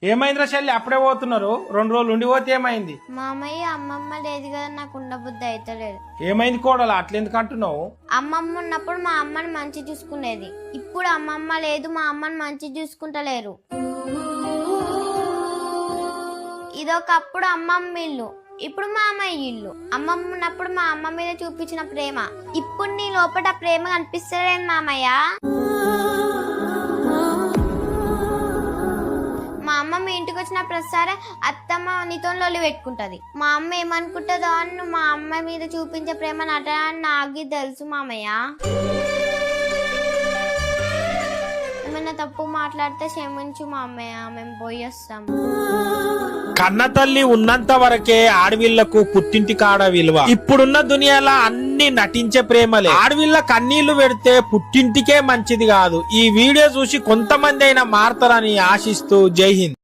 ఏమైందిరా చెల్లి అప్పుడే పోతున్నారు? 2 రోజులు ఉండి పోతే ఏమైంది? మామయ్య అమ్మమ్మ లేదు కదా, నాకు ఉండబుద్ధి అయితలేదు. ఏమైంది కోడలు అట్లెందుకు అంటున్నావు? అమ్మమ్మ ఉన్నప్పుడు మా అమ్మని మంచి చూసుకునేది, ఇప్పుడు అమ్మమ్మ లేదు, మా అమ్మని మంచి చూసుకుంటలేరు. ఇదొకప్పుడు అమ్మమ్మ ఇల్లు, ఇప్పుడు మా అమ్మయ్య ఇల్లు. అమ్మమ్మ ఉన్నప్పుడు మా అమ్మ మీద చూపించిన ప్రేమ, ఇప్పుడు నీ లోపల ప్రేమ కనిపిస్తలేదు మామయ్య. మా అమ్మ మీ ఇంటికి వచ్చిన ప్రతిసారి అత్తమ్మ నీతో లొల్లి పెట్టుకుంటది. మా అమ్మ ఏమనుకుంటుందో అని మా అమ్మ మీద చూపించే ప్రేమ నటనని నాకు తెలుసు మామయ్య. ఏమైనా తప్పు మాట్లాడితే క్షమించు మామయ్య, మేము పోయి వస్తాం. కన్న తల్లి ఉన్నంత వరకే ఆడవిళ్లకు పుట్టింటి కాడ విలువ. ఇప్పుడున్న దునియాలో అన్ని నటించే ప్రేమలే. ఆడవిళ్ళ కన్నీళ్లు పెడితే పుట్టింటికే మంచిది కాదు. ఈ వీడియో చూసి కొంతమంది అయినా మారతారని ఆశిస్తూ జై హింద్.